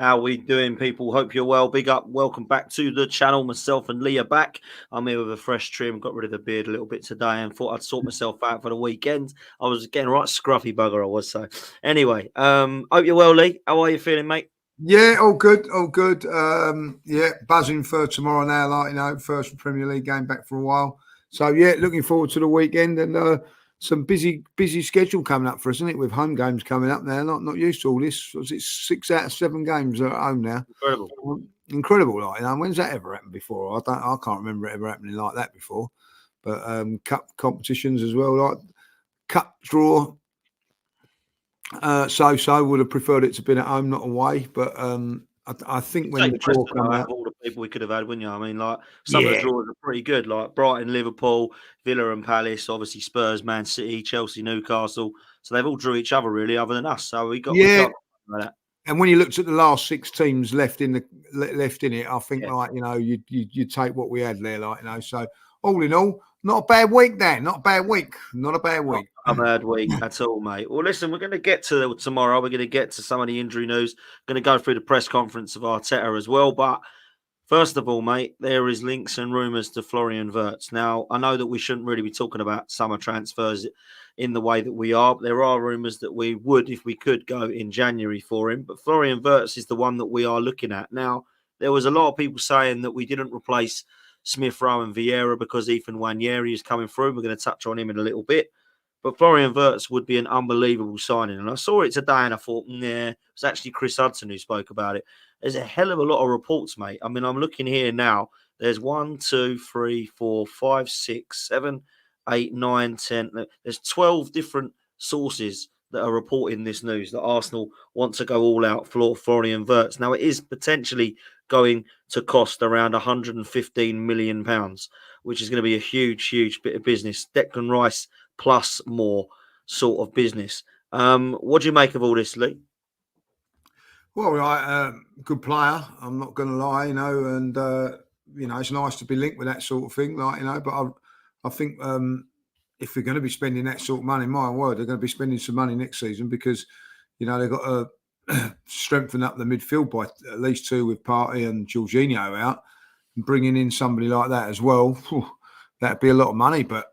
How we doing, people? Hope you're well. Big up. Welcome back to the channel. Myself and Lee are back. I'm here with a fresh trim. Got rid of the beard a little bit today and thought I'd sort myself out for the weekend. I was getting right scruffy bugger, I was. So anyway, hope you're well, Lee. How are you feeling, mate? Yeah, all good, all good. Yeah, buzzing for tomorrow now, like, first Premier League game back for a while. So yeah, looking forward to the weekend and some busy schedule coming up for us, isn't it? With home games coming up now. Not used to all this. Was it 6 out of 7 games at home now? Incredible, like, when's that ever happened before? I can't remember it ever happening like that before. But cup competitions as well, like cup draw. So would have preferred it to been at home, not away. But I think when the draw come out, all the people we could have had, wouldn't you? I mean, like some of the draws are pretty good, like Brighton, Liverpool, Villa and Palace, obviously Spurs, Man City, Chelsea, Newcastle. So they've all drew each other really, other than us. So we got like that. And when you looked at the last 6 teams left in it, I think you take what we had there, So all in all, not a bad week, Dan. Not a bad week. Not a bad week. Not a bad week at all, mate. Well, listen, we're going to get to tomorrow. We're going to get to some of the injury news. Going to go through the press conference of Arteta as well. But first of all, mate, there is links and rumours to Florian Wirtz. Now, I know that we shouldn't really be talking about summer transfers in the way that we are. But there are rumours that we would, if we could, go in January for him. But Florian Wirtz is the one that we are looking at. Now, there was a lot of people saying that we didn't replace Smith Rowe and Vieira because Ethan Nwaneri is coming through. We're going to touch on him in a little bit. But Florian Wirtz would be an unbelievable signing. And I saw it today and I thought, it was actually Chris Hudson who spoke about it. There's a hell of a lot of reports, mate. I mean, I'm looking here now. There's 1, 2, 3, 4, 5, 6, 7, 8, 9, 10. There's 12 different sources that are reporting this news that Arsenal want to go all out for Florian Wirtz. Now, it is potentially going to cost around £115 million, which is going to be a huge bit of business. Declan Rice plus more sort of business. What do you make of all this, Lee? Well, good player. I'm not going to lie, and it's nice to be linked with that sort of thing, But I think if we're going to be spending that sort of money, my word, they're going to be spending some money next season because they've got to strengthen up the midfield by at least 2 with Partey and Jorginho out, and bringing in somebody like that as well. That'd be a lot of money, but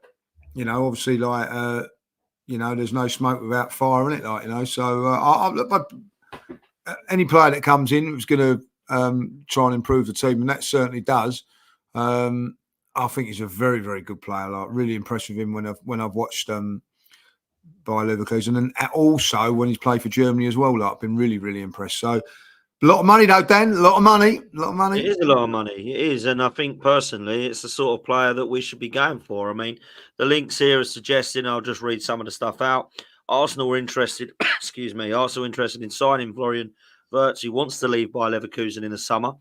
obviously, there's no smoke without fire in it, So any player that comes in who's going to try and improve the team, and that certainly does. I think he's a very, very good player. Really impressed with him when I've watched by Leverkusen, and also when he's played for Germany as well. I've been really, really impressed. So a lot of money, though, Dan. A lot of money. It is a lot of money. It is, and I think personally, it's the sort of player that we should be going for. I mean, the links here are suggesting. I'll just read some of the stuff out. Arsenal were interested. excuse me. Arsenal interested in signing Florian Wirtz, who wants to leave by Leverkusen in the summer.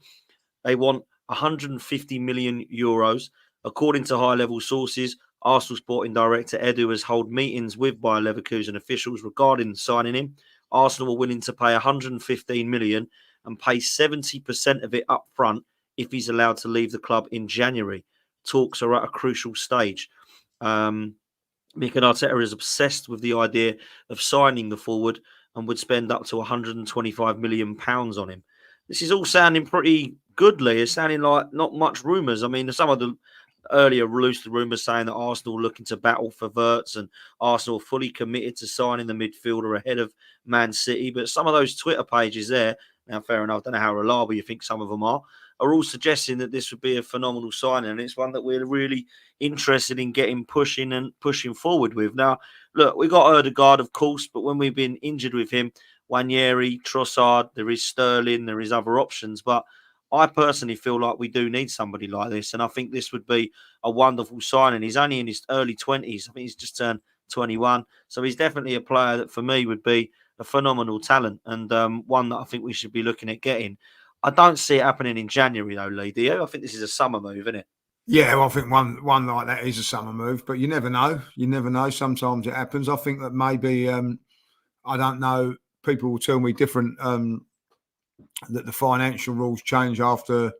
They want 150 million euros, according to high-level sources. Arsenal sporting director Edu has held meetings with Bayer Leverkusen officials regarding signing him. Arsenal were willing to pay 115 million and pay 70% of it up front if he's allowed to leave the club in January. Talks are at a crucial stage. Mikel Arteta is obsessed with the idea of signing the forward and would spend up to 125 million pounds on him. This is all sounding pretty goodly. It's sounding like not much rumours. I mean, some of the earlier released rumours saying that Arsenal are looking to battle for Wirtz and Arsenal are fully committed to signing the midfielder ahead of Man City. But some of those Twitter pages there, now fair enough, I don't know how reliable you think some of them are all suggesting that this would be a phenomenal signing. And it's one that we're really interested in getting pushing forward with. Now, look, we got Odegaard, of course, but when we've been injured with him, Nwaneri, Trossard, there is Sterling, there is other options. But I personally feel like we do need somebody like this. And I think this would be a wonderful signing. He's only in his early 20s. I think he's just turned 21. So he's definitely a player that for me would be a phenomenal talent and one that I think we should be looking at getting. I don't see it happening in January, though, Lee. Do you? I think this is a summer move, isn't it? Yeah, well, I think one like that is a summer move, but you never know. You never know. Sometimes it happens. I think that maybe, I don't know, people will tell me different, that the financial rules change after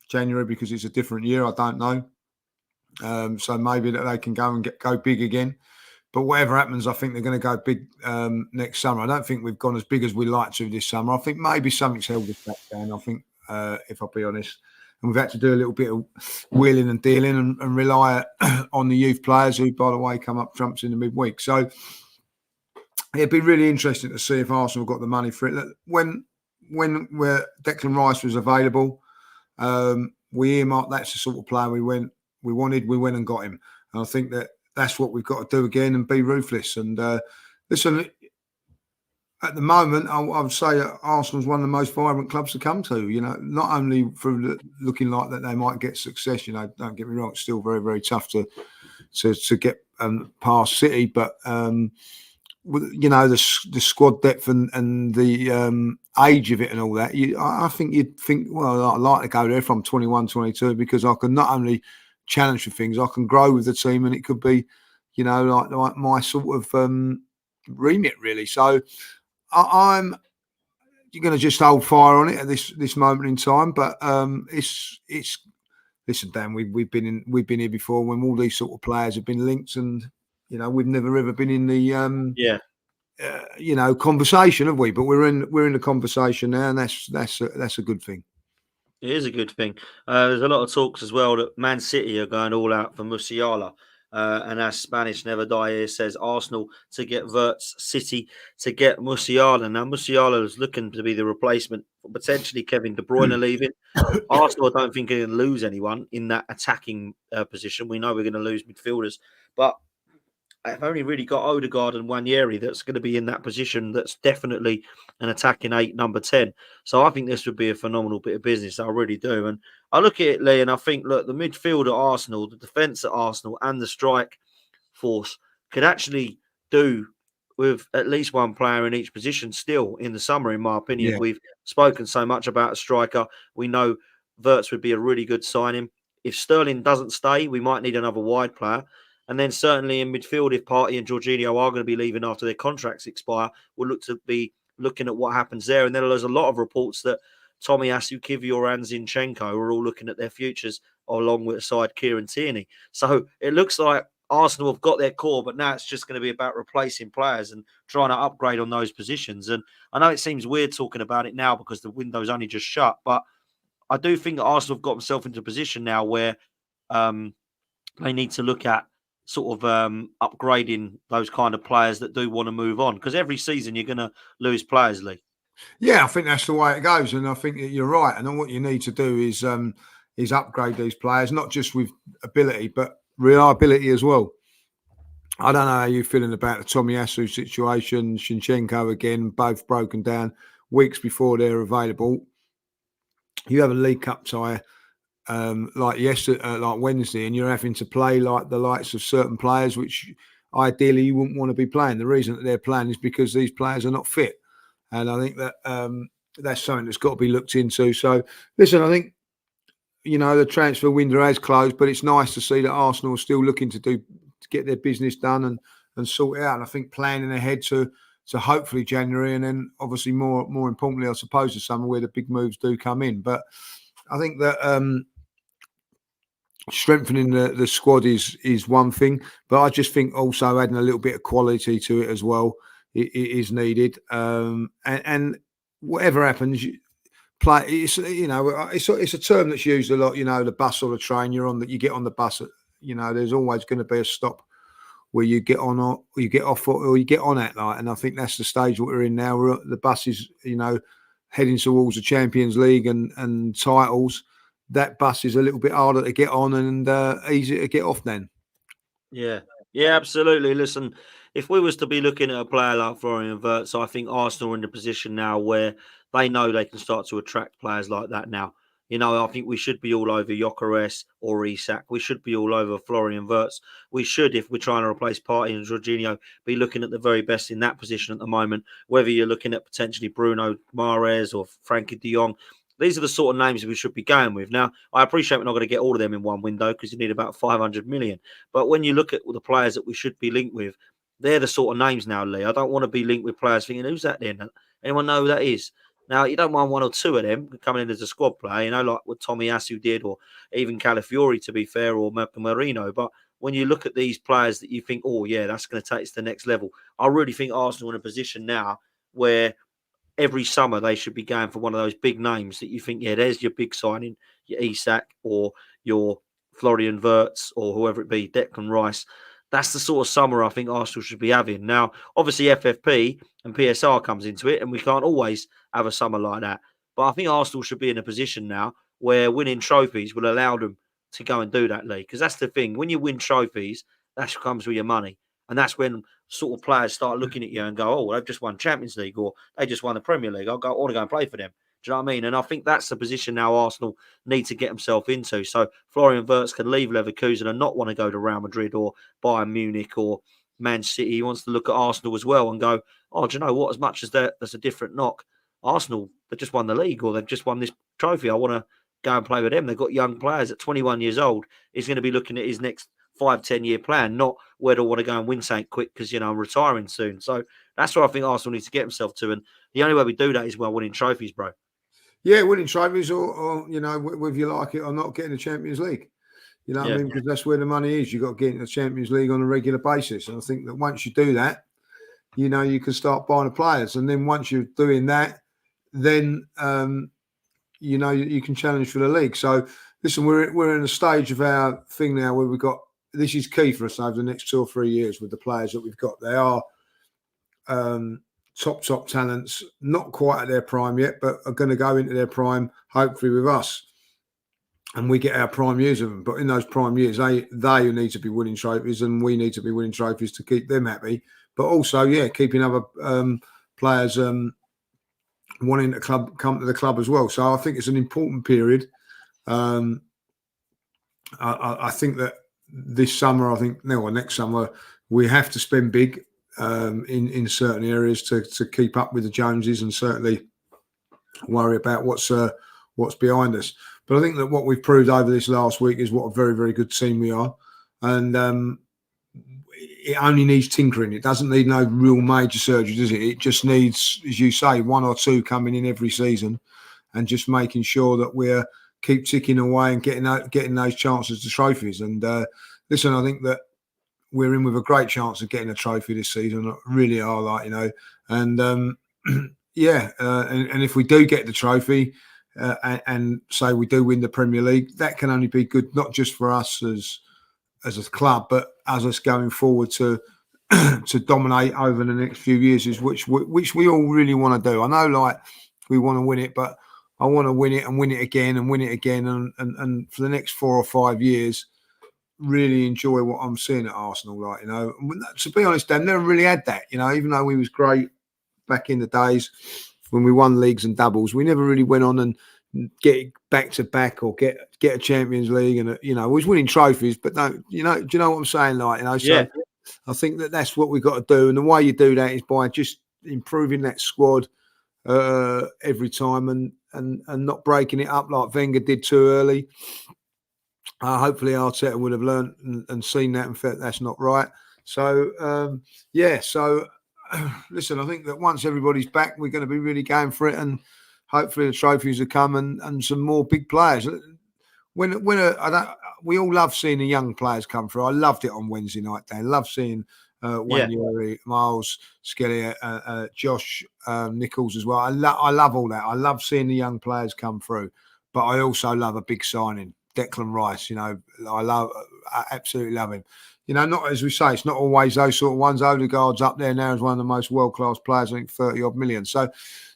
January because it's a different year. I don't know. So maybe that they can go big again. But whatever happens, I think they're going to go big next summer. I don't think we've gone as big as we like to this summer. I think maybe something's held us back down. I think, if I'll be honest, and we've had to do a little bit of wheeling and dealing and rely on the youth players who, by the way, come up trumps in the midweek. So it'd be really interesting to see if Arsenal got the money for it. When Declan Rice was available, we earmarked that's the sort of player we went and got him. And I think that's what we've got to do again and be ruthless. And listen, at the moment, I would say Arsenal's one of the most vibrant clubs to come to. You know, not only for looking like that they might get success. You know, don't get me wrong, it's still very, very tough to get past City, but you know, the squad depth and the age of it and all that, I think you'd think, well, I'd like to go there from 21, 22 because I can not only challenge for things, I can grow with the team, and it could be, you know, like my sort of remit really. So you're going to just hold fire on it at this moment in time, but it's listen, Dan, we've been here before when all these sort of players have been linked, and you know we've never ever been in the you know, conversation, have we? But we're in the conversation now, and that's a good thing. It is a good thing. There's a lot of talks as well that Man City are going all out for Musiala. And as Spanish Never Die here says, Arsenal to get Wirtz, City to get Musiala. Now, Musiala is looking to be the replacement for potentially Kevin De Bruyne leaving. Arsenal, I don't think are going to lose anyone in that attacking position. We know we're going to lose midfielders. But I've only really got Odegaard and Nwaneri that's going to be in that position. That's definitely an attacking 8, number 10. So I think this would be a phenomenal bit of business. I really do. And I look at it, Lee, and I think, look, the midfield at Arsenal, the defence at Arsenal, and the strike force could actually do with at least one player in each position still in the summer, in my opinion. Yeah. We've spoken so much about a striker. We know Wirtz would be a really good signing. If Sterling doesn't stay, we might need another wide player. And then certainly in midfield, if Partey and Jorginho are going to be leaving after their contracts expire, we'll look to be looking at what happens there. And then there's a lot of reports that Tomiyasu, Kivior and Zinchenko are all looking at their futures alongside Kieran Tierney. So it looks like Arsenal have got their core, but now it's just going to be about replacing players and trying to upgrade on those positions. And I know it seems weird talking about it now because the window's only just shut, but I do think that Arsenal have got themselves into a position now where they need to look at sort of upgrading those kind of players that do want to move on, because every season you're going to lose players, Lee. Yeah, I think that's the way it goes, and I think that you're right. And then what you need to do is upgrade these players, not just with ability but reliability as well. I don't know how you're feeling about the Tomiyasu situation, Zinchenko again, both broken down weeks before they're available. You have a League Cup tie like yesterday, like Wednesday, and you're having to play like the likes of certain players, which ideally you wouldn't want to be playing. The reason that they're playing is because these players are not fit, and I think that that's something that's got to be looked into. So, listen, I think you know the transfer window has closed, but it's nice to see that Arsenal are still looking to get their business done and sort it out. And I think planning ahead to hopefully January, and then obviously more importantly, I suppose, the summer where the big moves do come in. But I think that strengthening the squad is one thing, but I just think also adding a little bit of quality to it as well is needed. And whatever happens, play. It's it's a term that's used a lot. You know, the bus or the train you're on, that you get on the bus. You know, there's always going to be a stop where you get on or you get off or you get on at night. And I think that's the stage what we're in now. The bus is, you know, heading towards the Champions League and titles. That bus is a little bit harder to get on and easier to get off then. Yeah, absolutely. Listen, if we was to be looking at a player like Florian Wirtz, I think Arsenal are in a position now where they know they can start to attract players like that now. You know, I think we should be all over Gyökeres or Isak. We should be all over Florian Wirtz. We should, if we're trying to replace Partey and Jorginho, be looking at the very best in that position at the moment. Whether you're looking at potentially Bruno Mahrez or Frankie de Jong, these are the sort of names we should be going with. Now, I appreciate we're not going to get all of them in one window because you need about 500 million. But when you look at the players that we should be linked with, they're the sort of names now, Lee. I don't want to be linked with players thinking, who's that then? Anyone know who that is? Now, you don't mind one or two of them coming in as a squad player, you know, like what Tomiyasu did, or even Calafiori, to be fair, or Marco Marino. But when you look at these players that you think, oh yeah, that's going to take us to the next level. I really think Arsenal are in a position now where every summer they should be going for one of those big names that you think, yeah, there's your big signing, your Isak or your Florian Wirtz or whoever it be, Declan Rice. That's the sort of summer I think Arsenal should be having. Now, obviously, FFP and PSR comes into it, and we can't always have a summer like that. But I think Arsenal should be in a position now where winning trophies will allow them to go and do that, Lee. Because that's the thing. When you win trophies, that comes with your money. And that's when sort of players start looking at you and go, oh, they've just won Champions League or they just won the Premier League. I want to go and play for them. Do you know what I mean? And I think that's the position now Arsenal need to get themselves into. So Florian Wirtz can leave Leverkusen and not want to go to Real Madrid or Bayern Munich or Man City. He wants to look at Arsenal as well and go, oh, do you know what? As much as there's a different knock, Arsenal, they've just won the league or they've just won this trophy. I want to go and play with them. They've got young players at 21 years old. He's going to be looking at his next 5-10 year plan, not where to want to go and win something quick because, you know, I'm retiring soon. So that's what I think Arsenal needs to get himself to. And the only way we do that is by winning trophies, bro. Yeah, winning trophies or you know, whether you like it or not, getting the Champions League. You know what I mean? Because that's where the money is. You've got to get into the Champions League on a regular basis. And I think that once you do that, you know, you can start buying the players. And then once you're doing that, then, you know, you can challenge for the league. So, listen, we're in a stage of our thing now where we've got, this is key for us over the next 2 or 3 years with the players that we've got. They are top talents, not quite at their prime yet, but are going to go into their prime, hopefully with us. And we get our prime years of them. But in those prime years, they need to be winning trophies and we need to be winning trophies to keep them happy. But also, yeah, keeping other players wanting to come to the club as well. So I think it's an important period. I think that this summer, or next summer, we have to spend big in certain areas to keep up with the Joneses and certainly worry about what's behind us. But I think that what we've proved over this last week is what a very, very good team we are. And it only needs tinkering. It doesn't need no real major surgery, does it? It just needs, as you say, 1 or 2 coming in every season and just making sure that we're keep ticking away and getting those chances to trophies. And listen, I think that we're in with a great chance of getting a trophy this season. I really are, like, you know. And and if we do get the trophy and say we do win the Premier League, that can only be good, not just for us as a club, but as us going forward to dominate over the next few years, is which we all really want to do. I know, like, we want to win it, but I want to win it and win it again and win it again, and for the next 4 or 5 years, really enjoy what I'm seeing at Arsenal. Like, you know, to be honest, Dan, never really had that. You know, even though we was great back in the days when we won leagues and doubles, we never really went on and get back to back or get a Champions League, and you know, we was winning trophies, but no, you know, do you know what I'm saying? Like, you know, so yeah. I think that's what we've got to do, and the way you do that is by just improving that squad every time and not breaking it up like Wenger did too early. Hopefully Arteta would have learned and seen that and felt that's not right. So so listen, I think that once everybody's back, we're going to be really going for it, and hopefully the trophies will come and some more big players. We all love seeing the young players come through. I loved it on Wednesday night, Dan. Love seeing Nwaneri, Miles, Skelly, Josh Nichols as well. I love all that. I love seeing the young players come through, but I also love a big signing. Declan Rice, you know, I absolutely love him. You know, not, as we say, it's not always those sort of ones. Odegaard's up there now as one of the most world-class players, I think 30-odd million. So,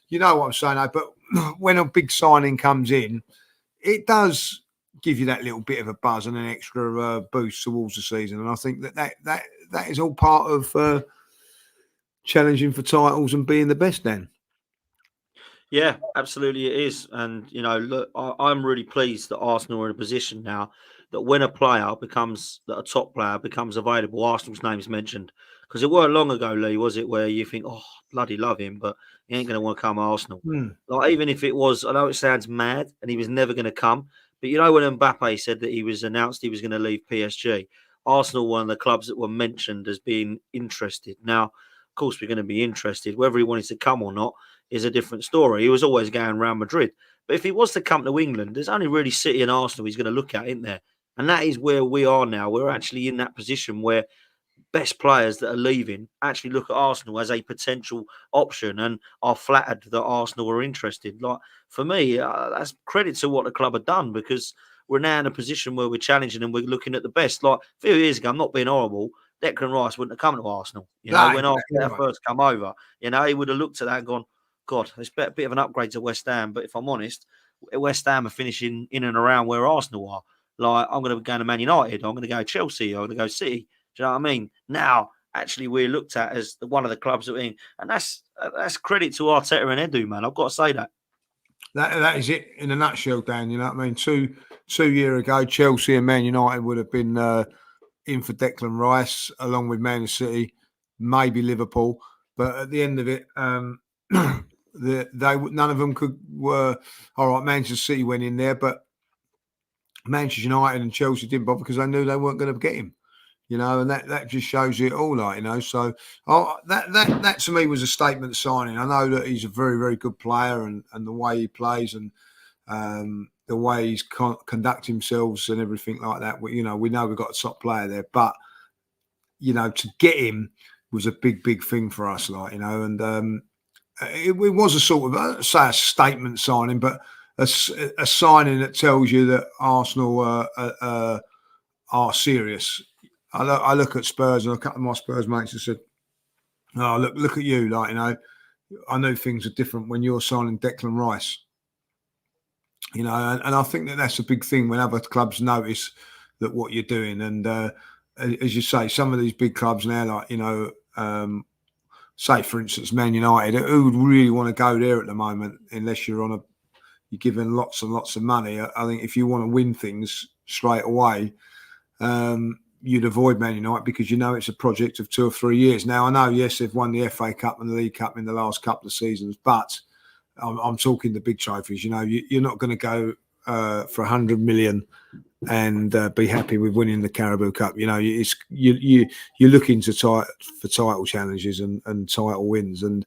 you know what I'm saying, though, but when a big signing comes in, it does give you that little bit of a buzz and an extra boost towards the season. And I think that is all part of challenging for titles and being the best then. Yeah, absolutely it is. And, you know, look, I'm really pleased that Arsenal are in a position now that when a top player becomes available, Arsenal's name's mentioned. Because it weren't long ago, Lee, was it, where you think, oh, bloody love him, but he ain't going to want to come to Arsenal. Like, even if it was, I know it sounds mad, and he was never going to come, but you know when Mbappe said that he was announced he was going to leave PSG, Arsenal were one of the clubs that were mentioned as being interested. Now, of course, we're going to be interested. Whether he wanted to come or not is a different story. He was always going around Madrid. But if he was to come to England, there's only really City and Arsenal he's going to look at, isn't there? And that is where we are now. We're actually in that position where best players that are leaving actually look at Arsenal as a potential option and are flattered that Arsenal are interested. Like, for me, that's credit to what the club have done, because we're now in a position where we're challenging and we're looking at the best. Like, a few years ago, I'm not being horrible, Declan Rice wouldn't have come to Arsenal. You know, No, when exactly Arteta right. first come over, you know, he would have looked at that and gone, God, it's a bit of an upgrade to West Ham. But if I'm honest, West Ham are finishing in and around where Arsenal are. Like, I'm going to go to Man United. I'm going to go Chelsea. I'm going to go City. Do you know what I mean? Now, actually, we're looked at as one of the clubs that we're in. And that's credit to Arteta and Edu, man. I've got to say that. That is it in a nutshell, Dan. You know what I mean? Two years ago, Chelsea and Man United would have been in for Declan Rice, along with Man City, maybe Liverpool. But at the end of it, none of them were all right. Manchester City went in there, but Manchester United and Chelsea didn't bother because they knew they weren't going to get him. You know, and that just shows you it all, like, you know. So that to me was a statement signing. I know that he's a very, very good player, and the way he plays and the way he's conduct himself and everything like that. We know we've got a top player there, but you know, to get him was a big, big thing for us, like, you know. And it was a sort of say a statement signing, but a signing that tells you that Arsenal are serious. I look at Spurs, and a couple of my Spurs mates have said, "Oh, look at you! Like, you know, I know things are different when you're signing Declan Rice." You know, and I think that's a big thing when other clubs notice that what you're doing. And as you say, some of these big clubs now, like, you know, say for instance Man United, who would really want to go there at the moment unless you're giving lots and lots of money. I think if you want to win things straight away, you'd avoid Man United because you know it's a project of 2 or 3 years. Now, I know, yes, they've won the FA Cup and the League Cup in the last couple of seasons, but I'm talking the big trophies. You know, you're not going to go for 100 million and be happy with winning the Carabao Cup. You know, you're looking for title challenges and title wins. And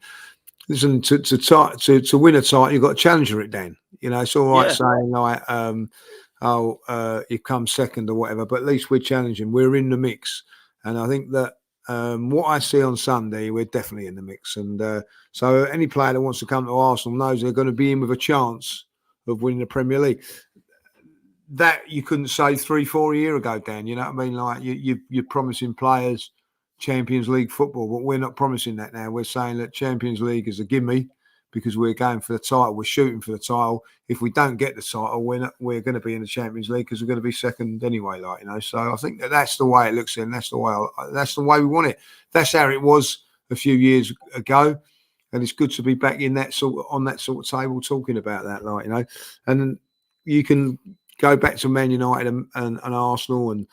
listen, to win a title, you've got to challenge it, Dan. You know, it's all right saying like, you've come second or whatever, but at least we're challenging. We're in the mix. And I think that what I see on Sunday, we're definitely in the mix. And so any player that wants to come to Arsenal knows they're going to be in with a chance of winning the Premier League. That you couldn't say 3-4 years ago, Dan. You know what I mean? Like, you're promising players Champions League football, but we're not promising that now. We're saying that Champions League is a gimme, because we're going for the title. We're shooting for the title. If we don't get the title, we're going to be in the Champions League because we're going to be second anyway. Like, you know, so I think that's the way it looks, and that's the way we want it. That's how it was a few years ago, and it's good to be back in on that sort of table talking about that. Like, you know, and you can go back to Man United and Arsenal, and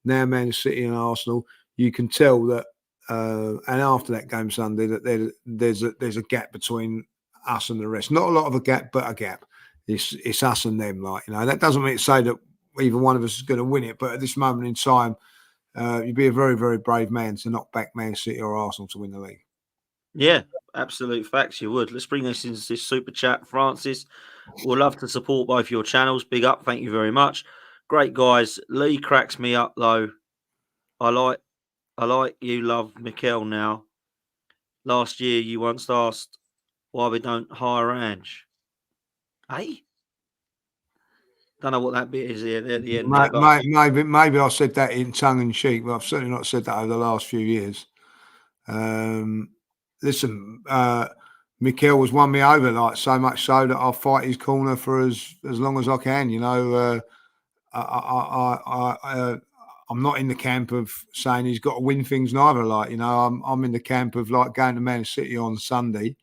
now Man City and Arsenal. You can tell that, and after that game Sunday, that there's a gap between us and the rest. Not a lot of a gap, but a gap. It's us and them. Like, you know, that doesn't mean to say that either one of us is going to win it, but at this moment in time, you'd be a very, very brave man to not back Man City or Arsenal to win the league. Yeah, absolute facts. You would. Let's bring this into this super chat, Francis. We'll love to support both your channels. Big up, thank you very much. Great guys. Lee cracks me up though. I like you love Mikel now. Last year you once asked why we don't hire Ange. Hey? Don't know what that bit is here at the end. Maybe I said that in tongue in cheek, but I've certainly not said that over the last few years. Listen, Mikel has won me over, like, so much so that I'll fight his corner for as long as I can. You know, I'm not in the camp of saying he's got to win things neither. Like, you know, I'm in the camp of like going to Man City on Sunday,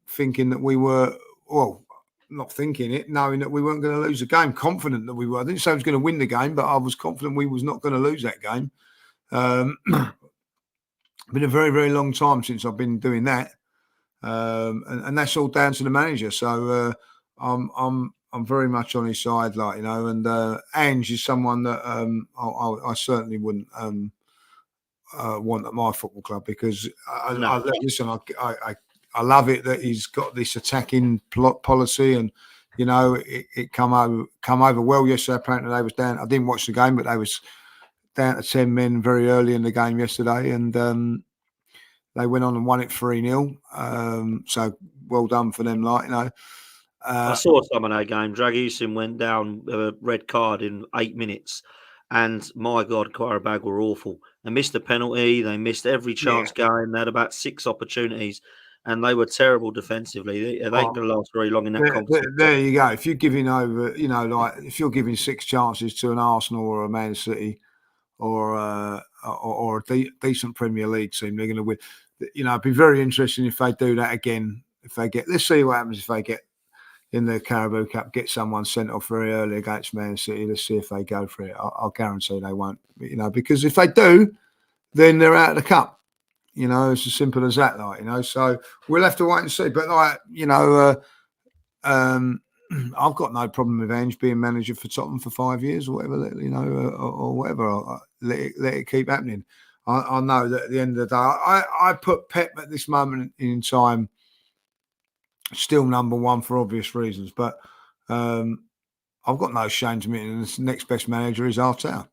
thinking that we were, well, not thinking it, knowing that we weren't going to lose the game, confident that we were. I didn't say I was going to win the game, but I was confident we was not going to lose that game. Been a very, very long time since I've been doing that, and that's all down to the manager. So I'm very much on his side, like, you know. And Ange is someone that I certainly wouldn't want at my football club, because listen, I love it that he's got this attacking policy, and You know, it come over well yesterday. Apparently they was down. I didn't watch the game, but they was down to 10 men very early in the game yesterday, and they went on and won it 3-0. So well done for them, like, you know. I saw some of that game. Dragusin went down a red card in 8 minutes, and my God, Qarabag were awful. They missed the penalty. They missed every chance going. They had about 6 opportunities, and they were terrible defensively. They ain't going to last very long in that competition. There you go. If you're giving over, you know, like if you're giving 6 chances to an Arsenal or a Man City or a decent Premier League team, they're going to win. You know, it'd be very interesting if they do that again. If they get, let's see what happens if they get in the Carabao Cup, get someone sent off very early against Man City. Let's see if they go for it. I'll guarantee they won't. You know, because if they do, then they're out of the cup. You know, it's as simple as that. Like, you know, so we'll have to wait and see. But like, you know, I've got no problem with Ange being manager for Tottenham for 5 years or whatever. You know, or whatever. Let it keep happening. I know that at the end of the day, I put Pep at this moment in time still number 1 for obvious reasons, but I've got no shame to admitting the next best manager is Arteta.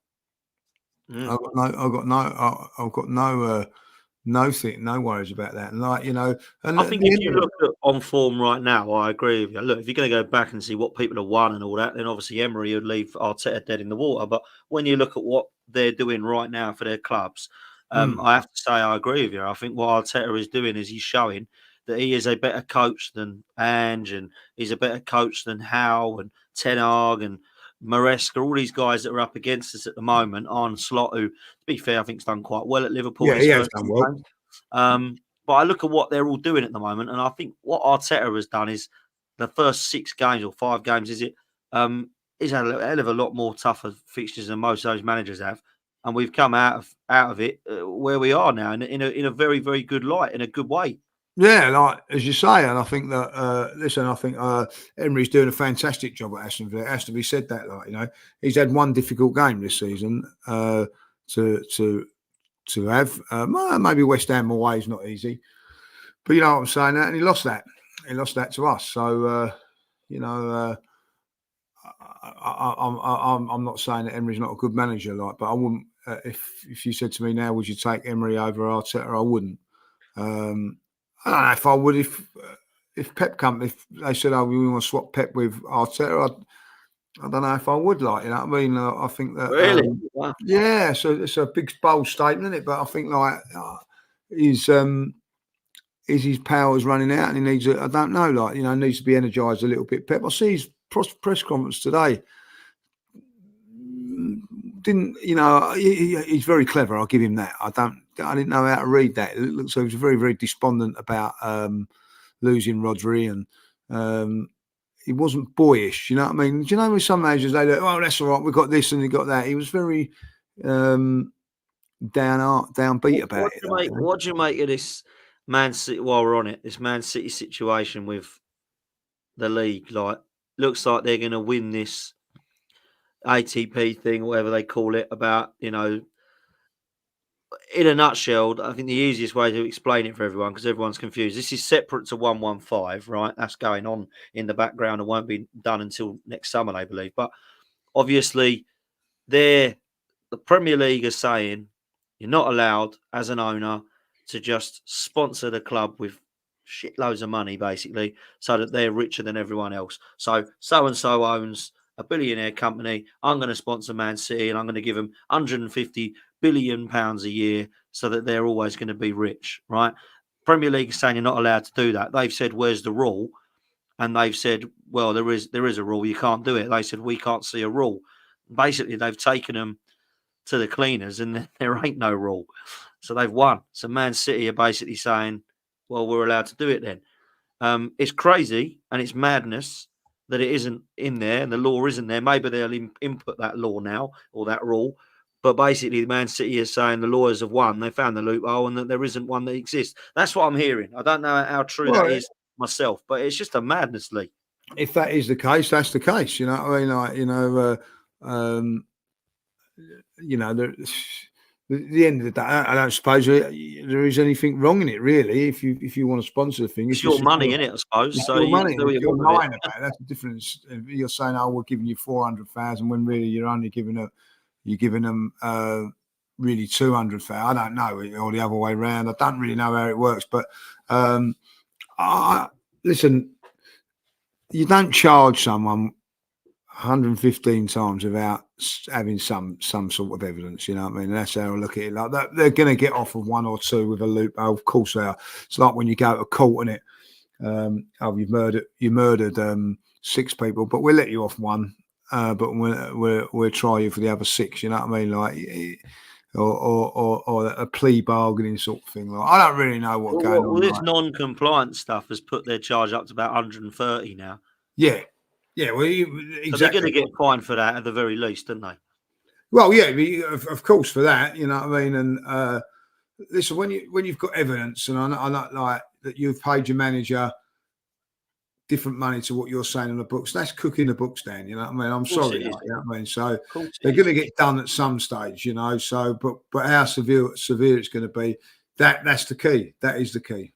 I've got no worries about that. And like, you know, and I think if you look at on form right now, I agree with you. Look, if you're going to go back and see what people have won and all that, then obviously Emery would leave Arteta dead in the water. But when you look at what they're doing right now for their clubs, I have to say I agree with you. I think what Arteta is doing is he's showing that he is a better coach than Ange, and he's a better coach than Howe and Ten Hag and Maresca, all these guys that are up against us at the moment. Arne Slot, who, to be fair, I think has done quite well at Liverpool. Yeah, he has done well. But I look at what they're all doing at the moment, and I think what Arteta has done is the first 6 games or 5 games, is had a hell of a lot more tougher fixtures than most of those managers have, and we've come out of it where we are now in a very, very good light, in a good way. Yeah, like as you say, and I think that listen, I think Emery's doing a fantastic job at Aston Villa. It has to be said that, like, you know, he's had one difficult game this season to have. Maybe West Ham away is not easy, but you know what I'm saying. That, and he lost that. He lost that to us. So you know, I'm not saying that Emery's not a good manager, like, but I wouldn't. If you said to me now, would you take Emery over Arteta? I wouldn't. I don't know if I would if Pep come, if they said, "Oh, we want to swap Pep with Arteta," I don't know if I would, like, you know what I mean. I think that really, wow. Yeah, so it's a big bold statement, isn't it? But I think like is his powers running out, and he needs I don't know, like, you know, needs to be energised a little bit. Pep, I see his press conference today. Didn't, you know, he's very clever. I'll give him that. I didn't know how to read that. It looks like he was very, very despondent about losing Rodri, and he wasn't boyish. You know what I mean? Do you know with some managers they go, "Oh, that's all right. We got this and we got that." He was very downbeat about it. What do you make of this Man City? While we're on it, this Man City situation with the league, like, looks like they're going to win this ATP thing, whatever they call it, about, you know, in a nutshell, I think the easiest way to explain it for everyone, because everyone's confused, this is separate to 115, right? That's going on in the background and won't be done until next summer, I believe. But obviously, the Premier League is saying you're not allowed as an owner to just sponsor the club with shitloads of money, basically, so that they're richer than everyone else. So and so owns a billionaire company. I'm going to sponsor Man City, and I'm going to give them 150 billion pounds a year, so that they're always going to be rich, right? Premier League is saying you're not allowed to do that. They've said, "Where's the rule?" And they've said, "Well, there is a rule. You can't do it." They said, "We can't see a rule." Basically, they've taken them to the cleaners, and there ain't no rule. So they've won. So Man City are basically saying, "Well, we're allowed to do it then." It's crazy and it's madness that it isn't in there and the law isn't there. Maybe they'll input that law now, or that rule. But basically, Man City is saying the lawyers have won. They found the loophole, and that there isn't one that exists. That's what I'm hearing. I don't know how true that is myself, but it's just a madness league. If that is the case, that's the case. You know what I mean? Like, you know, at the end of the day, I don't suppose there is anything wrong in it, really. If you want to sponsor the thing, It's your money, isn't it? I suppose. it's So your you money. can do what If you you're want with lying it. about it, that's the difference. If you're saying, "Oh, we're giving you 400,000," when really you're only giving them really 200,000. I don't know, or the other way around. I don't really know how it works, but listen, you don't charge someone 115 times without having some sort of evidence. You know what I mean? And that's how I look at it. Like that, they're going to get off of one or two with a loophole. Of course they are. It's like when you go to court, isn't it? You murdered 6 people, but we'll let you off one. But we'll try you for the other 6. You know what I mean? Like, or a plea bargaining sort of thing. Like, I don't really know what's going on. Well, this non-compliance stuff has put their charge up to about 130 now. Yeah. Well, exactly. So they're going to get fined for that at the very least, don't they? Well, yeah, of course for that, you know what I mean. And listen, when you've got evidence, and I know like that you've paid your manager different money to what you're saying in the books, that's cooking the books down. You know what I mean? I'm sorry, like, you know what I mean. So they're going to get done at some stage, you know. So, but how severe it's going to be, that's the key. That is the key.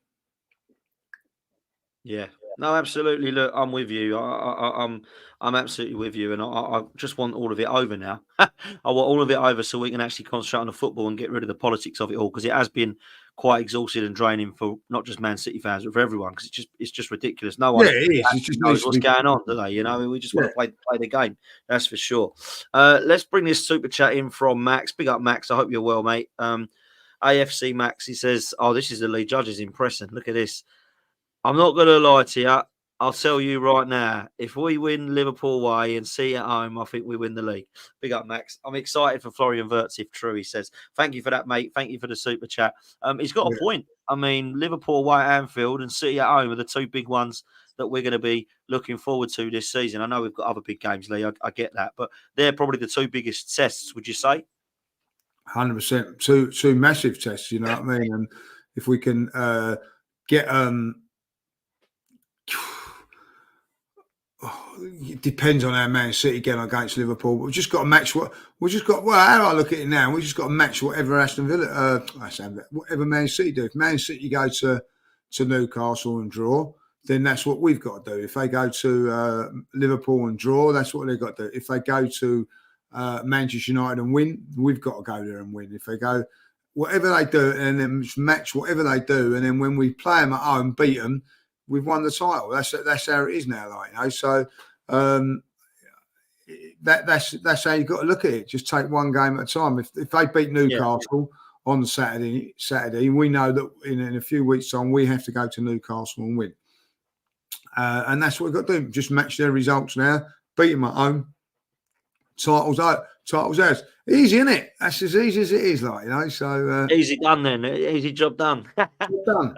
Yeah. No, absolutely. Look, I'm with you. I'm absolutely with you, and I just want all of it over now. I want all of it over so we can actually concentrate on the football and get rid of the politics of it all, because it has been quite exhausting and draining for not just Man City fans but for everyone. Because it's just ridiculous. No one knows what's going on, do they? You know, we just want to play the game. That's for sure. Let's bring this super chat in from Max. Big up, Max. I hope you're well, mate. AFC Max. He says, "Oh, this is the lead judges impressing. Look at this. I'm not going to lie to you. I'll tell you right now, if we win Liverpool away and see at home, I think we win the league." Big up, Max. I'm excited for Florian Wirtz, if true, he says. Thank you for that, mate. Thank you for the super chat. He's got a point. I mean, Liverpool away at Anfield and City at home are the 2 big ones that we're going to be looking forward to this season. I know we've got other big games, Lee. I get that. But they're probably the 2 biggest tests, would you say? 100%. Two massive tests, you know what I mean? And if we can get... it depends on how Man City get against Liverpool. We've just got to match how I look at it now, we've just got to match whatever Aston Villa, whatever Man City do. If Man City go to Newcastle and draw, then that's what we've got to do. If they go to Liverpool and draw, that's what they've got to do. If they go to Manchester United and win, we've got to go there and win. If they go, whatever they do, and then match whatever they do, and then when we play them at home, beat them, we've won the title. That's how it is now, like, you know. So that's how you've got to look at it. Just take one game at a time. If they beat Newcastle on Saturday, we know that in a few weeks' time we have to go to Newcastle and win. And that's what we've got to do. Just match their results now. Beat them at home. Titles out. Titles ours. Easy, isn't it? That's as easy as it is, like, you know. So easy done then. Easy job done. Done.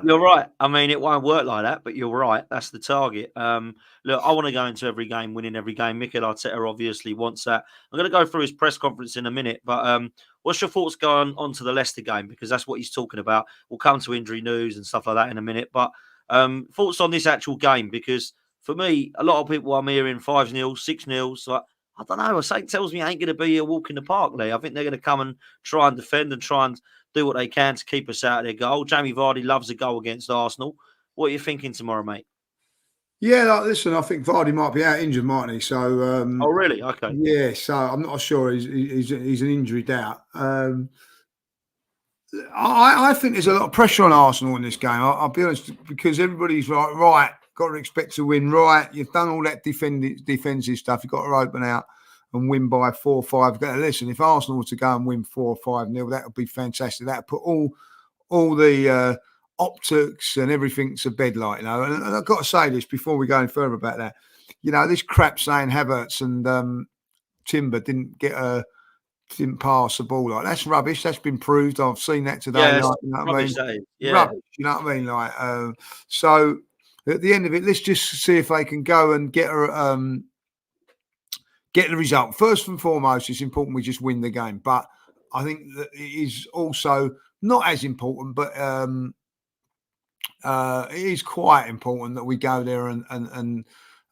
You're right. I mean, it won't work like that, but you're right. That's the target. Look, I want to go into every game, winning every game. Mikel Arteta obviously wants that. I'm going to go through his press conference in a minute, but what's your thoughts going on to the Leicester game? Because that's what he's talking about. We'll come to injury news and stuff like that in a minute, but thoughts on this actual game? Because for me, a lot of people I'm hearing 5-0, 6-0. So I don't know. Something tells me it ain't going to be a walk in the park, Lee. I think they're going to come and try and defend and try and do what they can to keep us out of their goal. Jamie Vardy loves a goal against Arsenal. What are you thinking tomorrow, mate? Yeah, listen, I think Vardy might be out injured, mightn't he? So, oh, really? Okay. Yeah, so I'm not sure. He's an injury doubt. I think there's a lot of pressure on Arsenal in this game. I'll be honest, because everybody's like, right, got to expect to win, right? You've done all that defensive stuff. You've got to open out and win by 4 or 5. Listen, if Arsenal were to go and win 4 or 5-0, that would be fantastic. That would put all the optics and everything to bed, like, you know. And I've got to say this before we go any further about that. You know, this crap saying Havertz and Timber didn't pass the ball, like, that's rubbish. That's been proved. I've seen that today. Yeah, like, you know what I mean? Yeah. Rubbish. You know what I mean? Like, so at the end of it, let's just see if they can go and get the result. First and foremost, it's important we just win the game. But I think that it is also not as important, but it is quite important that we go there and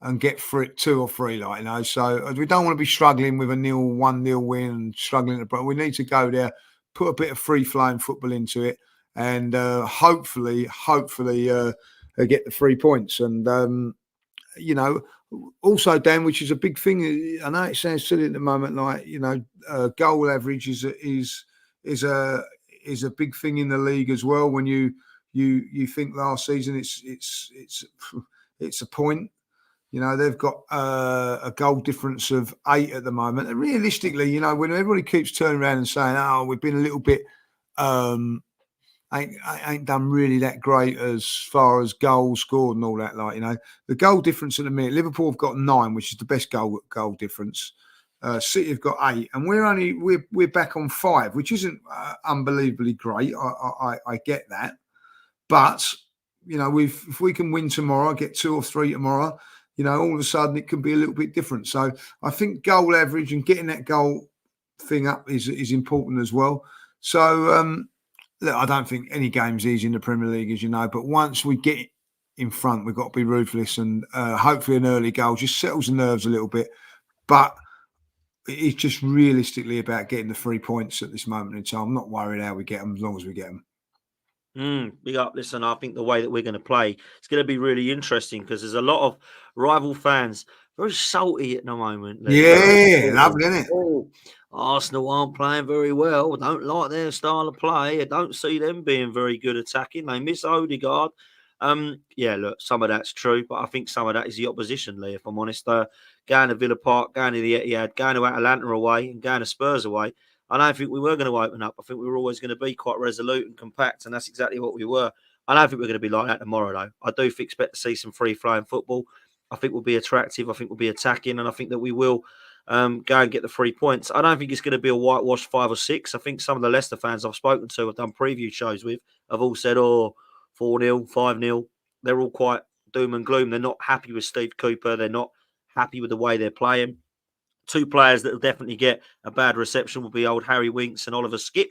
and get 2 or 3, like, you know. So we don't want to be struggling with a 1-0 win and struggling. But we need to go there, put a bit of free-flowing football into it, and hopefully get the 3 points. And you know, also, Dan, which is a big thing. I know it sounds silly at the moment, like, you know, goal average is a big thing in the league as well. When you think last season it's a point. You know, they've got a goal difference of 8 at the moment. And realistically, you know, when everybody keeps turning around and saying, "Oh, we've been a little bit ain't done really that great as far as goals scored and all that," like, you know, the goal difference at the minute, Liverpool have got 9, which is the best goal difference. City have got 8, and we're back on 5, which isn't unbelievably great. I get that, but you know, if we can win tomorrow, get 2 or 3 tomorrow, you know, all of a sudden it can be a little bit different. So I think goal average and getting that goal thing up is important as well. So look, I don't think any game's easy in the Premier League, as you know, but once we get in front, we've got to be ruthless, and hopefully an early goal just settles the nerves a little bit. But it's just realistically about getting the 3 points at this moment in time. I'm not worried how we get them, as long as we get them. Big up. Listen, I think the way that we're going to play, it's going to be really interesting because there's a lot of rival fans very salty at the moment. Yeah, lovely, isn't it? Oh, Arsenal aren't playing very well. I don't like their style of play. I don't see them being very good attacking. They miss Odegaard. Yeah, look, some of that's true, but I think some of that is the opposition, Lee, if I'm honest. Going to Villa Park, going to the Etihad, going to Atalanta away, and going to Spurs away. I don't think we were going to open up. I think we were always going to be quite resolute and compact, and that's exactly what we were. I don't think we're going to be like that tomorrow, though. I do expect to see some free-flowing football. I think we'll be attractive. I think we'll be attacking, and I think that we will go and get the 3 points. I don't think it's going to be a whitewash 5 or 6. I think some of the Leicester fans I've spoken to, I've done preview shows with, have all said, 4-0, 5-0. They're all quite doom and gloom. They're not happy with Steve Cooper. They're not happy with the way they're playing. 2 players that will definitely get a bad reception will be old Harry Winks and Oliver Skip.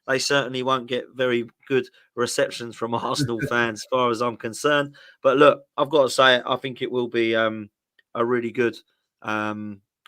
They certainly won't get very good receptions from Arsenal fans, as far as I'm concerned. But look, I've got to say it. I think it will be a really good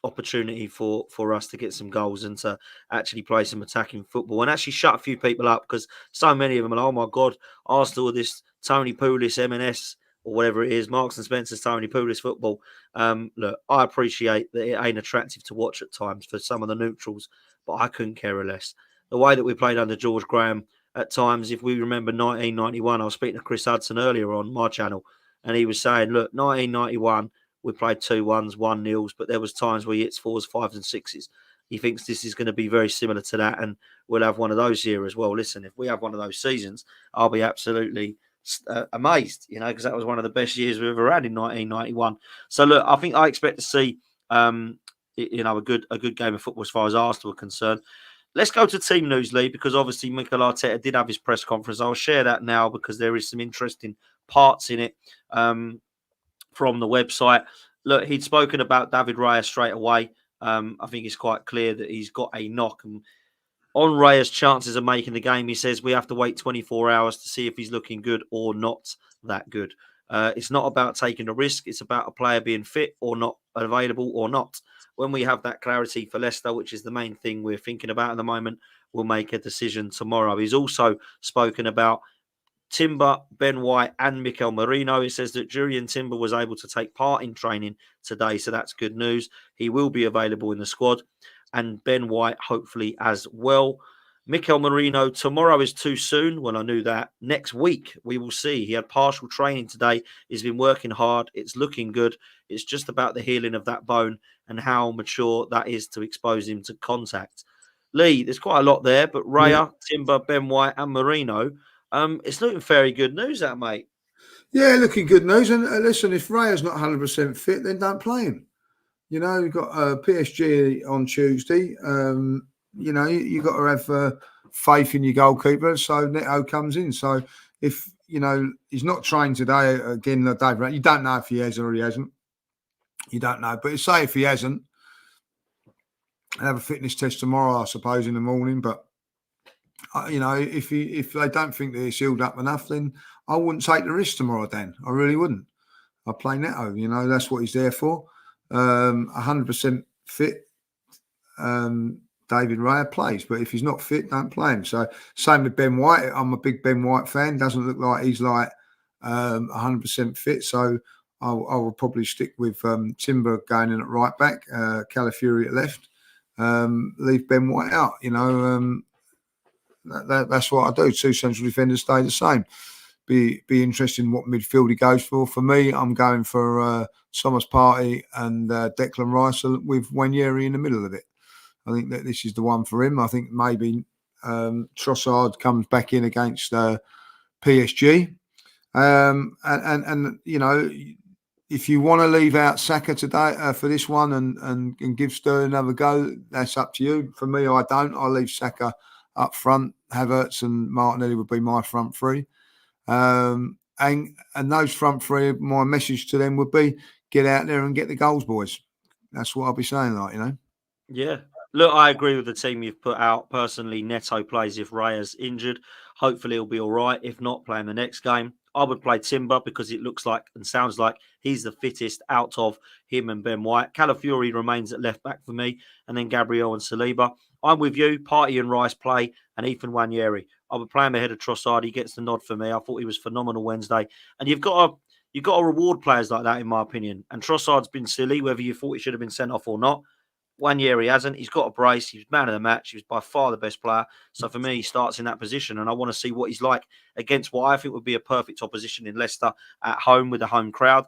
opportunity for us to get some goals and to actually play some attacking football and actually shut a few people up, because so many of them are, oh my God, Arsenal, this Tony Pulis, M&S, or whatever it is, Marks and Spencer's Tony Pulis football. Look, I appreciate that it ain't attractive to watch at times for some of the neutrals, but I couldn't care less. The way that we played under George Graham at times, if we remember 1991, I was speaking to Chris Hudson earlier on my channel, and he was saying, look, 1991, we played 2-1s, 1-0s, but there was times where he hits 4s, 5s and 6s. He thinks this is going to be very similar to that, and we'll have one of those here as well. Listen, if we have one of those seasons, I'll be absolutely amazed, you know, because that was one of the best years we've ever had in 1991. So look, I think I expect to see, you know, a good game of football as far as Arsenal are concerned. Let's go to team news, Lee, because obviously Mikel Arteta did have his press conference. I'll share that now because there is some interesting parts in it from the website. Look, he'd spoken about David Raya straight away. I think it's quite clear that he's got a knock, and on Raya's chances of making the game, he says we have to wait 24 hours to see if he's looking good or not that good. It's not about taking a risk. It's about a player being fit or not, available or not. When we have that clarity for Leicester, which is the main thing we're thinking about at the moment, we'll make a decision tomorrow. He's also spoken about Timber, Ben White and Mikel Merino. He says that Julian Timber was able to take part in training today, so that's good news. He will be available in the squad, and Ben White hopefully as well. Mikel Merino, tomorrow is too soon. Well, I knew that. Next week, we will see. He had partial training today. He's been working hard. It's looking good. It's just about the healing of that bone and how mature that is to expose him to contact. Lee, there's quite a lot there, but Raya, Timber, Ben White and Merino, it's looking very good news, that, mate. Yeah, looking good news. And listen, if Raya's not 100% fit, then don't play him. You know, you've got PSG on Tuesday. You know, you've got to have faith in your goalkeeper. So Neto comes in. So if, you know, he's not trained today, again, Dave, you don't know if he has or he hasn't. You don't know. But say if he hasn't, I'll have a fitness test tomorrow, I suppose, in the morning. But, you know, if they don't think that he's healed up enough, then I wouldn't take the risk tomorrow, Dan. I really wouldn't. I play Neto. You know, that's what he's there for. 100% fit. David Raya plays, but if he's not fit, don't play him. So same with Ben White. I'm a big Ben White fan. Doesn't look like he's like 100% fit. So I will probably stick with Timber going in at right back, Calafiori at left. Leave Ben White out. You know, that's what I do. Two central defenders stay the same. Be interesting what midfield he goes for. For me, I'm going for Thomas Partey and Declan Rice with Nwaneri in the middle of it. I think that this is the one for him. I think maybe Trossard comes back in against PSG. And you know, if you want to leave out Saka today for this one and give Sterling another go, that's up to you. For me, I don't. I leave Saka up front. Havertz and Martinelli would be my front three. And those front three, my message to them would be get out there and get the goals, boys. That's what I'll be saying, like, you know. Yeah. Look, I agree with the team you've put out. Personally, Neto plays if Raya's injured. Hopefully he'll be all right. If not, play in the next game. I would play Timber because it looks like and sounds like he's the fittest out of him and Ben White. Calafiori remains at left back for me, and then Gabriel and Saliba. I'm with you. Partey and Rice play, and Ethan Nwaneri. I would play him ahead of Trossard. He gets the nod for me. I thought he was phenomenal Wednesday, and you've got to reward players like that, in my opinion. And Trossard's been silly, whether you thought he should have been sent off or not. 1 year he hasn't. He's got a brace. He's man of the match. He was by far the best player. So for me, he starts in that position, and I want to see what he's like against what I think would be a perfect opposition in Leicester at home with a home crowd.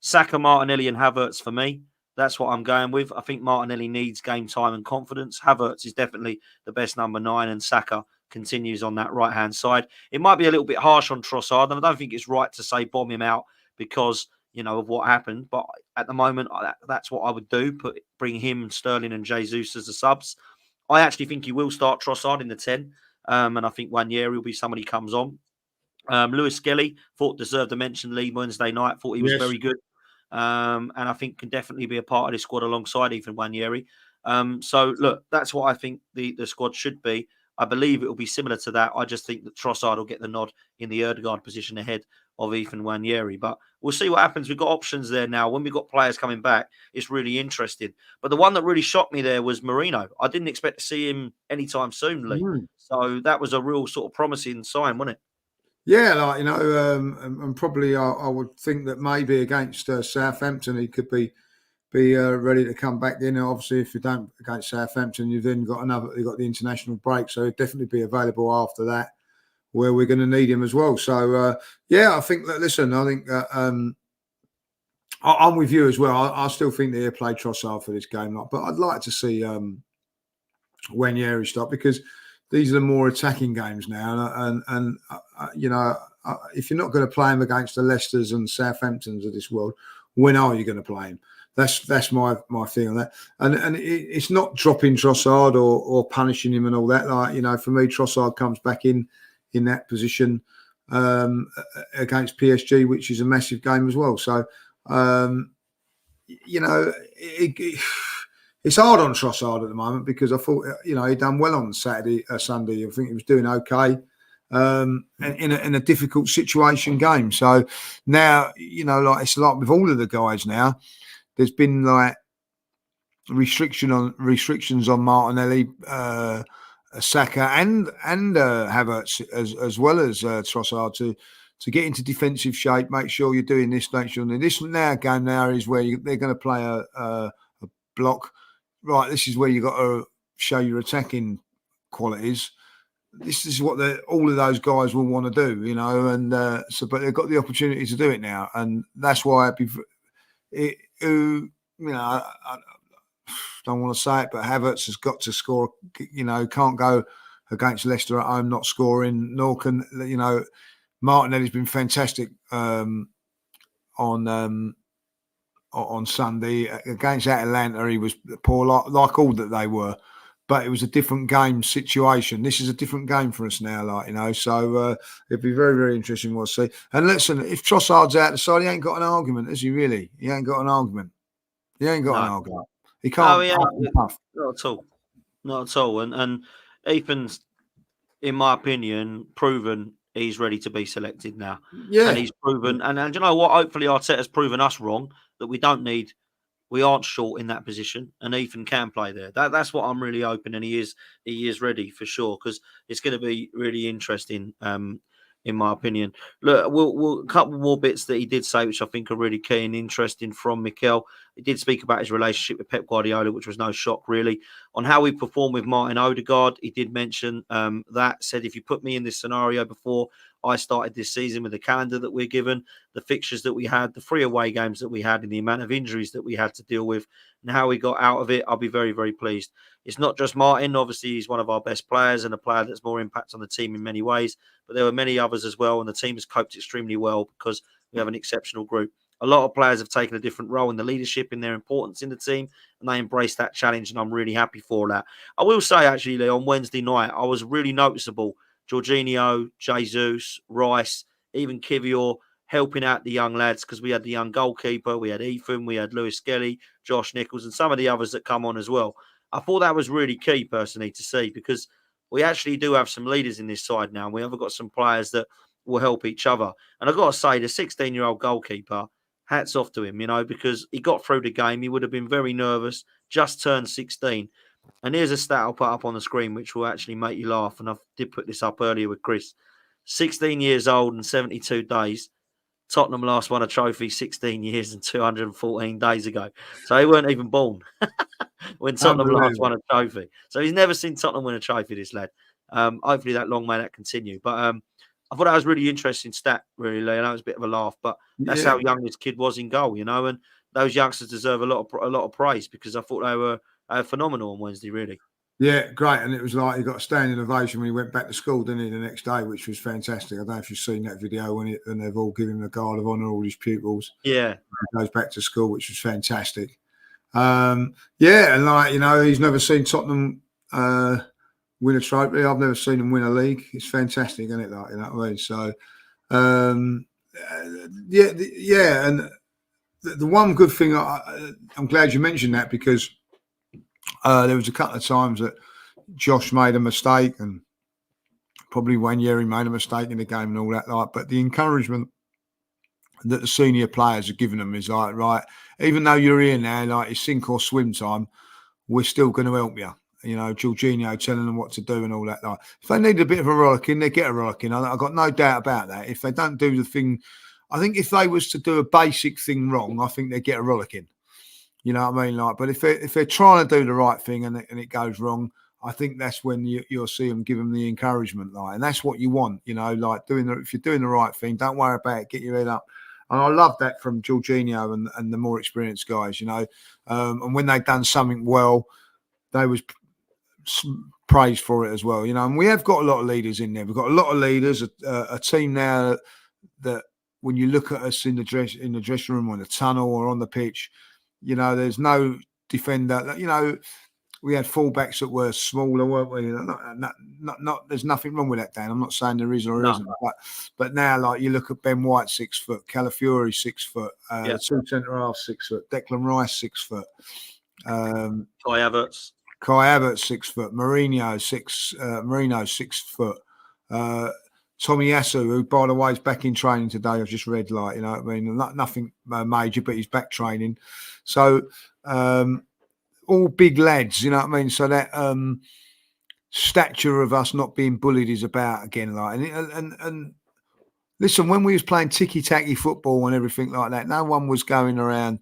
Saka, Martinelli, and Havertz for me. That's what I'm going with. I think Martinelli needs game time and confidence. Havertz is definitely the best number 9, and Saka continues on that right-hand side. It might be a little bit harsh on Trossard, and I don't think it's right to say bomb him out because of what happened. But at the moment, that's what I would do. Bring him, Sterling and Jesus as the subs. I actually think he will start Trossard in the 10. And I think 1 year he'll be somebody comes on. Lewis Skelly, thought deserved a mention lead Wednesday night. Thought he was very good. And I think can definitely be a part of this squad alongside Ethan Nwaneri. So, look, that's what I think the squad should be. I believe it will be similar to that. I just think that Trossard will get the nod in the Ødegaard position ahead of Ethan Nwaneri. But we'll see what happens. We've got options there now. When we've got players coming back, it's really interesting. But the one that really shocked me there was Marino. I didn't expect to see him anytime soon, Lee. So that was a real sort of promising sign, wasn't it? Yeah, like, and probably I would think that maybe against Southampton he could be ready to come back in. Obviously, if you don't against Southampton, you've then got the international break, so he'll definitely be available after that, where we're going to need him as well. So yeah, I think that. Listen, I think I'm with you as well. I still think that he'll play Trossard for this game, but I'd like to see Nwaneri stop because these are the more attacking games now, and if you're not going to play him against the Leicesters and Southamptons of this world, when are you going to play him? That's my thing on that. And it's not dropping Trossard or punishing him and all that. Like, for me, Trossard comes back in that position against PSG, which is a massive game as well. So, it's hard on Trossard at the moment because I thought, he'd done well on Sunday. I think he was doing okay in a difficult situation game. So now, it's like with all of the guys now, there's been like restrictions on Martinelli, Saka, and Havertz as well as Trossard to get into defensive shape. Make sure you're doing this. Make sure this game is where they're going to play a block. Right, this is where you got to show your attacking qualities. This is what all of those guys will want to do, and but they've got the opportunity to do it now, and that's why I don't want to say it, but Havertz has got to score. Can't go against Leicester at home not scoring. Nor can Martinelli's been fantastic on Sunday against Atalanta. He was poor, like all that they were, but it was a different game situation. This is a different game for us now, So it'd be very, very interesting to see. And listen, if Trossard's out the side, he ain't got an argument, has he? Really, he ain't got an argument. He ain't got an argument. He can't. Not at all. Not at all. And Ethan's, in my opinion, proven he's ready to be selected now. Yeah. And he's proven, and you know what? Hopefully Arteta's proven us wrong, that we aren't short in that position, and Ethan can play there. That's what I'm really hoping, and he is ready for sure, because it's going to be really interesting. In my opinion, look, we'll a couple more bits that he did say, which I think are really key and interesting from Mikel. He did speak about his relationship with Pep Guardiola, which was no shock really. On how he performed with Martin Odegaard, he did mention said, if you put me in this scenario before I started this season, with the calendar that we're given, the fixtures that we had, the 3 away games that we had, and the amount of injuries that we had to deal with, and how we got out of it, I'll be very, very pleased. It's not just Martin. Obviously, he's one of our best players and a player that's more impact on the team in many ways, but there were many others as well, and the team has coped extremely well because we have an exceptional group. A lot of players have taken a different role in the leadership, in their importance in the team, and they embrace that challenge, and I'm really happy for that. I will say, actually, Lee, on Wednesday night, I was really noticeable. Jorginho, Jesus, Rice, even Kivior helping out the young lads, because we had the young goalkeeper, we had Ethan, we had Lewis Skelly, Josh Nichols, and some of the others that come on as well. I thought that was really key, personally, to see, because we actually do have some leaders in this side now. We have got some players that will help each other. And I've got to say, the 16-year-old goalkeeper, hats off to him, because he got through the game. He would have been very nervous, just turned 16. And here's a stat I'll put up on the screen, which will actually make you laugh. And I did put this up earlier with Chris. 16 years old and 72 days. Tottenham last won a trophy 16 years and 214 days ago. So he weren't even born when Tottenham last won a trophy. So he's never seen Tottenham win a trophy, this lad. Hopefully that long may that continue. But I thought that was a really interesting stat, really, Lee. I know it was a bit of a laugh, but that's how young this kid was in goal, and those youngsters deserve a lot of praise, because I thought they were phenomenal on Wednesday, really. Yeah, great. And it was like he got a standing ovation when he went back to school, didn't he, the next day, which was fantastic. I don't know if you've seen that video when they've all given him a guard of honour, all his pupils. Yeah. He goes back to school, which was fantastic. And he's never seen Tottenham win a trophy. I've never seen him win a league. It's fantastic, isn't it? What I mean? So, and the one good thing, I'm glad you mentioned that, because there was a couple of times that Josh made a mistake, and probably Nwaneri made a mistake in the game and all that. But the encouragement that the senior players are giving them is like, right, even though you're here now, like it's sink or swim time, we're still going to help you. Jorginho telling them what to do and all that. If they need a bit of a rollicking, they get a rollicking. I've got no doubt about that. If they don't do the thing, I think if they was to do a basic thing wrong, I think they'd get a rollicking. You know what I mean? But if they're trying to do the right thing and it goes wrong, I think that's when you'll see them give them the encouragement, and that's what you want. If you're doing the right thing, don't worry about it. Get your head up. And I love that from Jorginho and the more experienced guys. And when they've done something well, they was praised for it as well. And we have got a lot of leaders in there. We've got a lot of leaders. A team now that when you look at us in the dressing room or in the tunnel or on the pitch, there's no defender. We had fullbacks that were smaller, weren't we? Not, there's nothing wrong with that, Dan. I'm not saying there is or isn't. But now, like, you look at Ben White, 6 foot, Calafiori, 6 foot, the two centre halves, 6 foot, Declan Rice, 6 foot, Kai Havertz, 6 foot, Marino, 6 foot, Tommy Yasu, who, by the way, is back in training today. I've just read, nothing major, but he's back training. So, all big lads, you know what I mean? So that stature of us not being bullied is about again, and listen, when we was playing ticky-tacky football and everything like that, no one was going around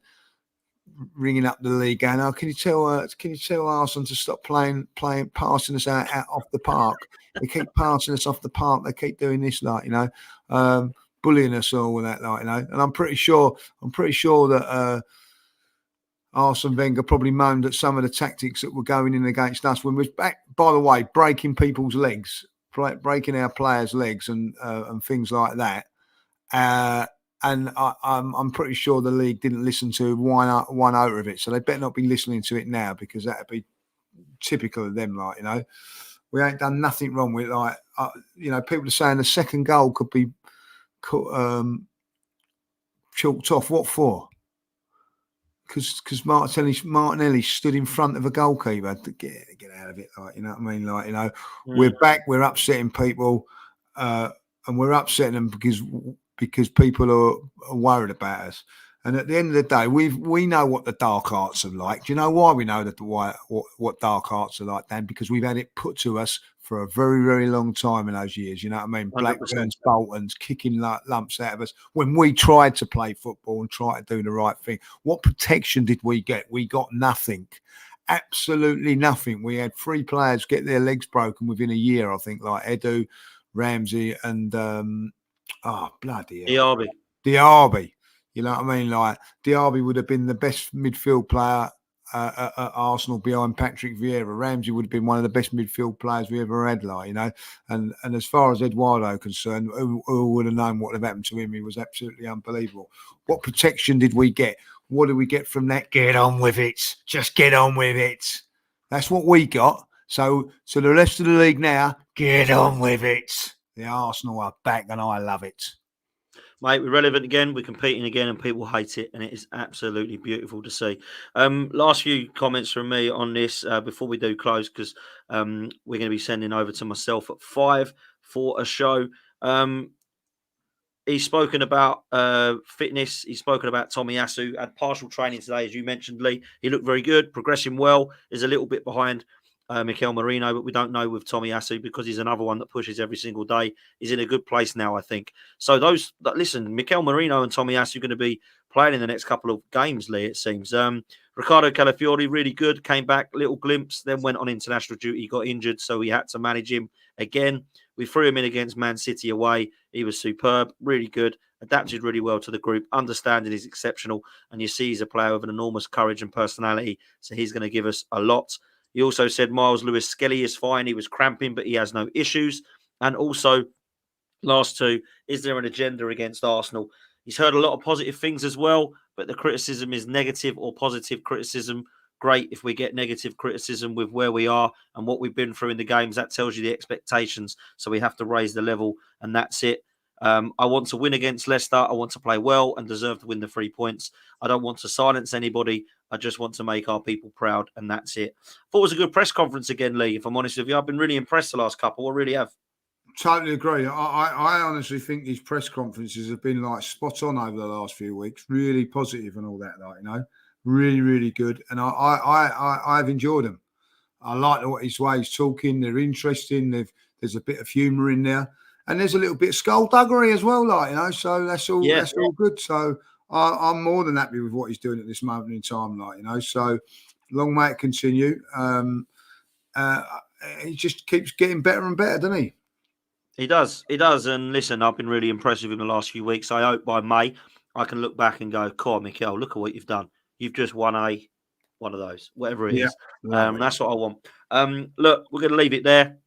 ringing up the league going, "Oh, can you tell Arsenal to stop playing, passing us out off the park? They keep passing us off the park. They keep doing this, bullying us all and that, And I'm pretty sure that Arsene Wenger probably moaned at some of the tactics that were going in against us when we was back, by the way, breaking people's legs, breaking our players' legs and things like that. And I'm pretty sure the league didn't listen to one iota of it. So they better not be listening to it now, because that would be typical of them. We ain't done nothing wrong with it. People are saying the second goal could be chalked off. What for? Because Martinelli stood in front of a goalkeeper. To get out of it, you know what I mean? We're back, we're upsetting people. we're upsetting them because people are worried about us. And at the end of the day, we know what the dark arts are like. Do you know why we know that what dark arts are like, Dan? Because we've had it put to us for a very, very long time in those years. You know what I mean? 100%. Blackburns, Boltons, kicking lumps out of us. When we tried to play football and try to do the right thing, what protection did we get? We got nothing. Absolutely nothing. We had 3 players get their legs broken within a year, I think, like Edu, Ramsey, and bloody hell, Diaby. You know what I mean? Like Diaby would have been the best midfield player at Arsenal behind Patrick Vieira. Ramsey would have been one of the best midfield players we ever had. Like, you know, and as far as Eduardo concerned, who would have known what had happened to him? He was absolutely unbelievable. What protection did we get? What do we get from that? Get on with it. Just get on with it. That's what we got. So the rest of the league now, get on with it. The Arsenal are back, and I love it. Mate, we're relevant again, we're competing again, and people hate it, and it is absolutely beautiful to see. Last few comments from me on this before we do close, because we're going to be sending over to myself at 5 for a show. He's spoken about fitness. He's spoken about Tomiyasu. Had partial training today, as you mentioned, Lee. He looked very good, progressing well. Is a little bit behind Mikel Merino, but we don't know with Tomiyasu because he's another one that pushes every single day. He's in a good place now, I think. So listen, Mikel Merino and Tomiyasu are going to be playing in the next couple of games, Lee, it seems. Ricardo Calafiori, really good, came back, little glimpse, then went on international duty, got injured, so we had to manage him again. We threw him in against Man City away. He was superb, really good, adapted really well to the group. Understanding is exceptional, and you see he's a player with an enormous courage and personality, so he's going to give us a lot. He also said Miles Lewis-Skelly is fine. He was cramping, but he has no issues. And also, last two, is there an agenda against Arsenal? He's heard a lot of positive things as well, but the criticism is negative or positive criticism. Great if we get negative criticism with where we are and what we've been through in the games. That tells you the expectations. So we have to raise the level, and that's it. I want to win against Leicester. I want to play well and deserve to win the 3 points. I don't want to silence anybody. I just want to make our people proud, and that's it. Thought it was a good press conference again, Lee, if I'm honest with you. I've been really impressed the last couple. I really have. Totally agree. I honestly think these press conferences have been like spot on over the last few weeks. Really positive and all that, like, you know, really, really good. And I've enjoyed them. I like what his way he's talking. They're interesting. There's a bit of humour in there, and there's a little bit of skullduggery as well, like, you know. So that's all. Yeah, that's all good. So I'm more than happy with what he's doing at this moment in time, like, you know. So long may it continue. He just keeps getting better and better, doesn't he? He does. And listen, I've been really impressed with him the last few weeks. I hope by May I can look back and go, "Come on, Mikel, look at what you've done. You've just won one of those, whatever it is." That's what I want. Look, we're going to leave it there.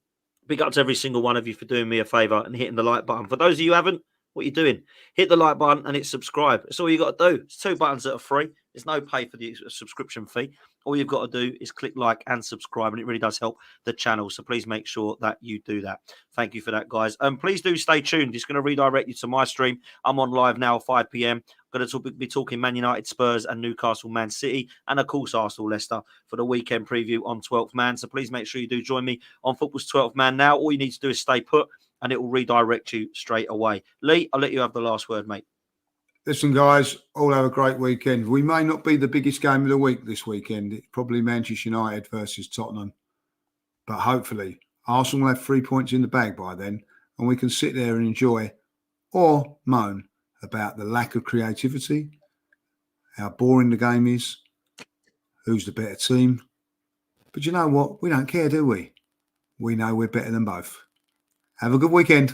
Big up to every single one of you for doing me a favour and hitting the like button. For those of you who haven't, what are you doing? Hit the like button and hit subscribe. That's all you got to do. It's 2 buttons that are free. There's no pay for the subscription fee. All you've got to do is click like and subscribe, and it really does help the channel. So please make sure that you do that. Thank you for that, guys. Please do stay tuned. It's going to redirect you to my stream. I'm on live now, 5 p.m. Going to be talking Man United, Spurs, and Newcastle, Man City, and of course Arsenal, Leicester for the weekend preview on 12th Man. So please make sure you do join me on Football's 12th Man now. All you need to do is stay put, and it will redirect you straight away. Lee, I'll let you have the last word, mate. Listen, guys, all have a great weekend. We may not be the biggest game of the week this weekend. It's probably Manchester United versus Tottenham. But hopefully, Arsenal will have 3 points in the bag by then, and we can sit there and enjoy or moan about the lack of creativity, how boring the game is, who's the better team. But you know what? We don't care, do we? We know we're better than both. Have a good weekend.